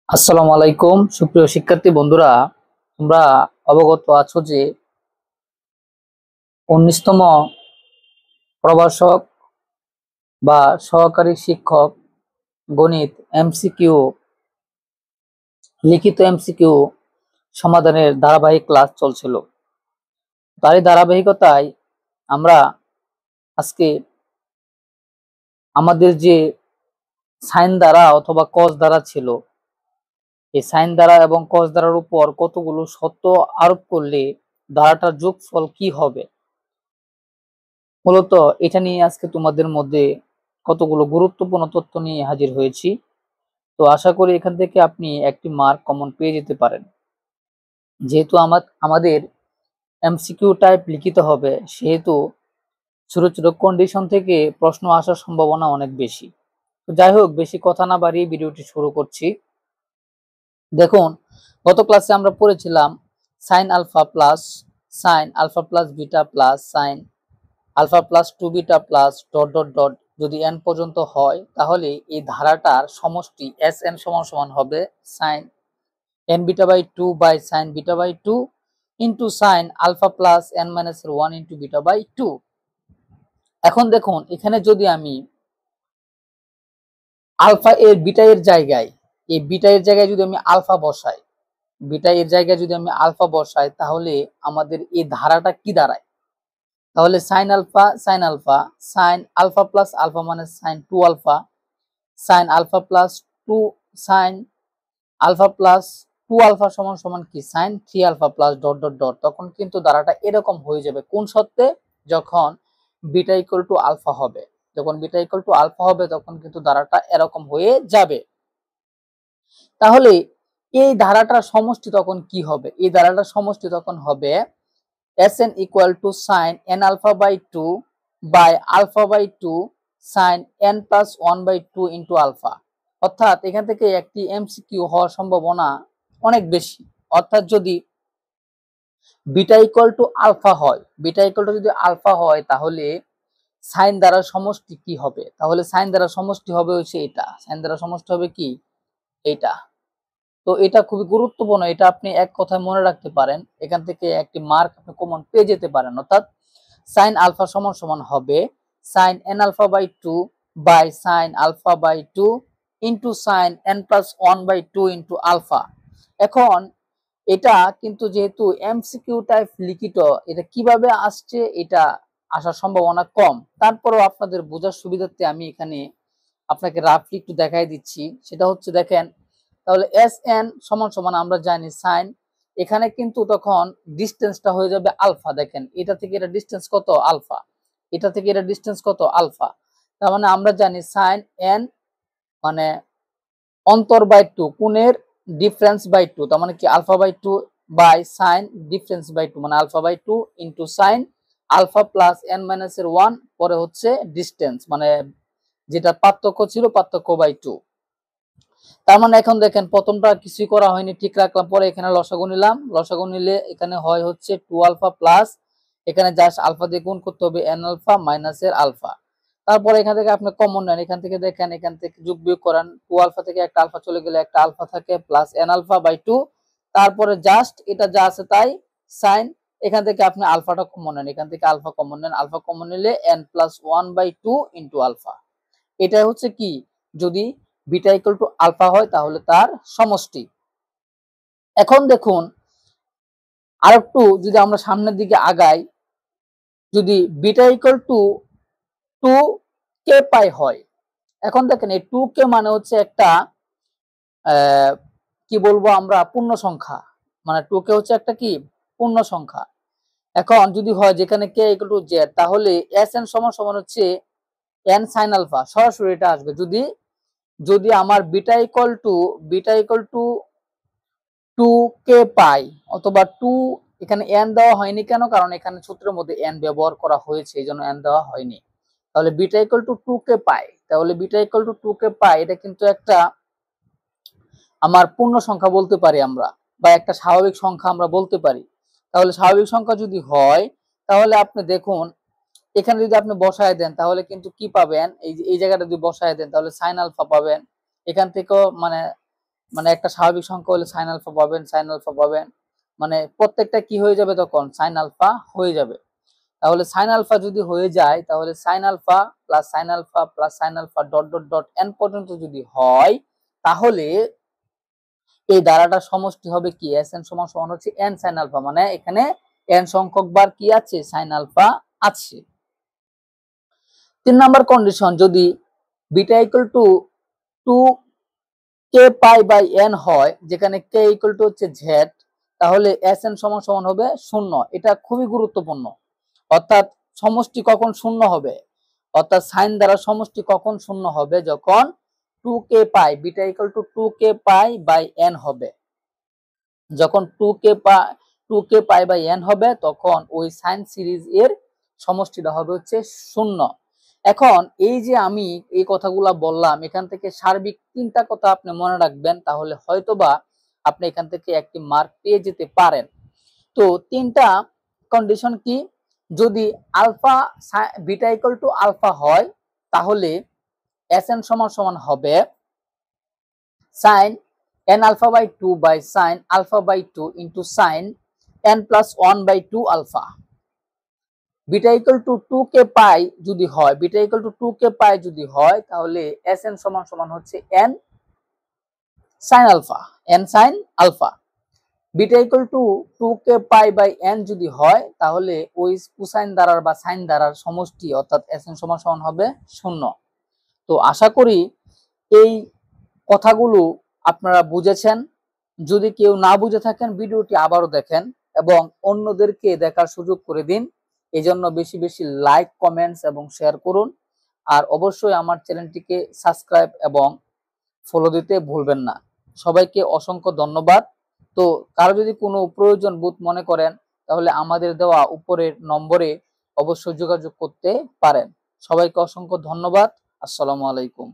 আসসালামু আলাইকুম সুপ্রিয় শিক্ষার্থী বন্ধুরা, তোমরা অবগত আছো যে 19তম প্রভাষক বা সহকারী শিক্ষক গণিত এমসিকিউ লিখিত এমসিকিউ সমাধানের ধারাবাহিক ক্লাস চলছিল। তারই ধারাবাহিকতায় আমরা আজকে আমাদের যে সাইন দ্বারা অথবা কস দ্বারা ছিল, এই সাইন দ্বারা এবং কস দ্বারার উপর কতগুলো শর্ত আরোপ করলে ধারাটার যোগফল কি হবে, মূলত এটা নিয়ে আজকে তোমাদের মধ্যে কতগুলো গুরুত্বপূর্ণ তথ্য নিয়ে হাজির হয়েছি। তো আশা করি এখান থেকে আপনি একটি মার্ক কমন পেয়ে যেতে পারেন। যেহেতু আমাদের এমসিকিউ টাইপ লিখিত হবে, সেহেতু ছোট ছোট কন্ডিশন থেকে প্রশ্ন আসার সম্ভাবনা অনেক বেশি। তো যাই হোক, বেশি কথা না বাড়িয়ে ভিডিওটি শুরু করছি। দেখুন, গত ক্লাসে আমরা পড়েছিলাম sine alpha plus beta plus sine alpha plus 2 beta plus dot dot dot যদি n পর্যন্ত হয়, তাহলে এই ধারাটার সমষ্টি Sn সমান সমান হবে sine n beta by 2 by sine beta by 2 into sine alpha plus n minus 1 into beta by 2। এখন দেখুন, এখানে যদি আমি আলফা এর বিটা এর জায়গায় যদি আমি আলফা বসাই, তাহলে আমাদের এই ধারাটা কি দাঁড়ায়? তাহলে সাইন আলফা প্লাস আলফা মানে sine 2 alpha, sine alpha plus 2 sine alpha plus 2 alpha সমান সমান কি sine 3 alpha plus dot dot dot. তখন কিন্তু ধারাটা এরকম হয়ে যাবে। কোন শর্তে? যখন বিটা ইকুয়াল টু আলফা হবে। তখন কিন্তু ধারাটা এরকম হয়ে যাবে। তাহলে এই ধারাটার সমষ্টি তখন কি হবে? এই ধারাটার সমষ্টি তখন হবে Sn equal to sin n alpha by 2 by alpha by 2 sin n plus 1 by 2 into alpha। অর্থাৎ এখান থেকে একটি এমসিকিউ হওয়ার সম্ভাবনা অনেক বেশি। অর্থাৎ যদি বিটা ইকুয়াল টু আলফা হয়, তাহলে সাইন দ্বারা সমষ্টি কি হবে? তাহলে সাইন দ্বারা সমষ্টি হবে হচ্ছে এটা। সাইন দ্বারা সমষ্টি হবে কি? এইটা। তো এটা খুবই গুরুত্বপূর্ণ, এটা আপনি এক কথায় মনে রাখতে পারেন, এখান থেকে একটি মার্ক আপনি কমন পেয়ে যেতে পারেন। অর্থাৎ সাইন আলফা সমান সমান হবে sine n alpha by 2 by sine alpha by 2 into sine n plus 1 by 2 into alpha. এখন এটা কিন্তু যেহেতু এমসিকিউ টাইপ লিখিত, এটা কিভাবে আসছে এটা আসার সম্ভাবনা কম। তারপরেও আপনাদের বোঝার সুবিধার্থে আমি এখানে আপনাকে রাফলি একটু দেখাই দিচ্ছি। সেটা হচ্ছে, দেখেন, তাহলে Sn সমান সমান আমরা জানি সাইন, এখানে কিন্তু তখন ডিসটেন্সটা হয়ে যাবে আলফা। দেখেন, এটা থেকে এটা ডিসটেন্স কত? আলফা। এটা থেকে এটা ডিসটেন্স কত? আলফা। তার মানে আমরা জানি সাইন n মানে অন্তর বাই 2, কোণের ডিফারেন্স বাই 2, তার মানে কি alpha by 2 by sine difference by 2 মানে alpha by 2 into sine alpha plus n minus এর 1 পরে হচ্ছে ডিসটেন্স মানে যেটা পার্থক্য ছিল, পার্থক্য বাই 2। তার মানে এখন দেখেন, প্রথমটা কিছুই করা হয়নি, ঠিক রাখলাম। পরে এখানে লসাগু নিলাম, লসাগু নিলে এখানে হয় হচ্ছে 2 আলফা প্লাস, এখানে জাস্ট আলফা দিয়ে গুণ করতে হবে n আলফা মাইনাস এর আলফা। তারপরে এখান থেকে আপনি কমন নেন, এখান থেকে দেখেন, এখান থেকে যোগ বিয়োগ করেন, 2 আলফা থেকে একটা আলফা চলে গেলে একটা আলফা থাকে প্লাস n আলফা বাই 2। তারপরে জাস্ট এটা যা আছে তাই সাইন, এখান থেকে আপনি আলফাটা কমন নেন, এখান থেকে আলফা কমন নেন, আলফা কমন নিলে n plus 1 by 2 into alpha. এটাই হচ্ছে কি, যদি বিটা ইকুয়াল টু আলফা হয় তাহলে তার সমষ্টি। এখন দেখুন, আরেকটু যদি আমরা সামনের দিকে আগাই, যদি বিটা ইকুয়াল টু 2k পাই হয়, এখন দেখেন এই 2k মানে হচ্ছে একটা কি বলবো আমরা, পূর্ণ সংখ্যা। মানে 2k হচ্ছে একটা কি পূর্ণ সংখ্যা। এখন যদি হয় যেখানে k ইকুয়াল টু z, তাহলে Sn সমান সমান হচ্ছে n sin আলফা, সরাসরি এটা আসবে। যদি আমার বিটা ইকুয়াল টু 2k পাই অথবা 2, এখানে n দেওয়া হয়নি কেন? কারণ এখানে সূত্রের মধ্যে n ব্যবহার করা হয়েছে, এই জন্য n দেওয়া হয়নি। তাহলে বিটা ইকুয়াল টু 2k পাই, এটা কিন্তু একটা আমার পূর্ণ সংখ্যা বলতে পারি আমরা, বা একটা স্বাভাবিক সংখ্যা আমরা বলতে পারি। তাহলে স্বাভাবিক সংখ্যা যদি হয়, তাহলে আপনি দেখুন, এখানে যদি আপনি বসায় দেন তাহলে কিন্তু কি পাবেন? এই যে এই জায়গাটা যদি বসায় দেন তাহলে সাইন আলফা পাবেন। এখান থেকেও মানে মানে একটা স্বাভাবিক সংখ্যা হলে সাইন আলফা পাবেন, সাইন আলফা পাবেন, মানে প্রত্যেকটা কি হয়ে যাবে তখন সাইন আলফা হয়ে যাবে। তাহলে সাইন আলফা যদি হয়ে যায় তাহলে sine alpha plus sine alpha plus sine alpha dot dot dot n পর্যন্ত যদি হয় তাহলে এই ধারাটার সমষ্টি হবে কি এস এন সমান সমান হচ্ছে এন সাইন আলফা, মানে এখানে এন সংখ্যক বার কি আছে সাইন আলফা আছে। 3 নাম্বার কন্ডিশন, যদি beta equal to 2 k pi by n হয়, যেখানে কে ইকুয়াল টু হচ্ছে জেড, তাহলে এস এন সমান সমান হবে 0। এটা খুবই গুরুত্বপূর্ণ। অর্থাৎ সমষ্টি কখন শূন্য হবে, অর্থাৎ সাইন দ্বারা সমষ্টি কখন শূন্য হবে, যখন 2k pi beta equal to 2k pi by n হবে। যখন 2k পাই বাই n হবে তখন ওই সাইন সিরিজ এর সমষ্টিটা হবে হচ্ছে 0। এখন এই যে আমি এই কথাগুলা বললাম, এখান থেকে সার্বিক 3টা কথা আপনি মনে রাখবেন, তাহলে হয়তোবা আপনি এখান থেকে একটি মার্ক পেয়ে যেতে পারেন। তো 3টা কন্ডিশন কি, যদি alpha beta equal to alpha হয় তাহলে এস এন সমান সমান হবে sine n alpha by 2 by sine alpha by 2 into sine n plus 1 by 2 alpha. Beta equal to 2k pi যদি হয়, beta equal to 2k pi যদি হয় তাহলে এস এন সমান সমান হচ্ছে n sine alpha, n sine alpha. Beta equal to 2k pi by n যদি হয় তাহলে ওই কোসাইন দ্বারার বা সাইন দ্বারার সমষ্টি অর্থাৎ sn সমান সমান হবে 0। তো আশা করি এই কথাগুলো আপনারা বুঝেছেন। যদি কেউ না বুঝে থাকেন ভিডিওটি আবারও দেখেন এবং অন্যদেরকে দেখার সুযোগ করে দিন। এজন্য বেশি বেশি লাইক, কমেন্টস এবং শেয়ার করুন। আর অবশ্যই আমার চ্যানেলটিকে সাবস্ক্রাইব এবং ফলো দিতে ভুলবেন না। সবাইকে অসংখ্য ধন্যবাদ। তো কারো যদি কোনো প্রয়োজন বোধ মনে করেন তাহলে আমাদের দেওয়া উপরের নম্বরে অবশ্যই যোগাযোগ করতে পারেন। সবাইকে অসংখ্য ধন্যবাদ। আসসালামু আলাইকুম।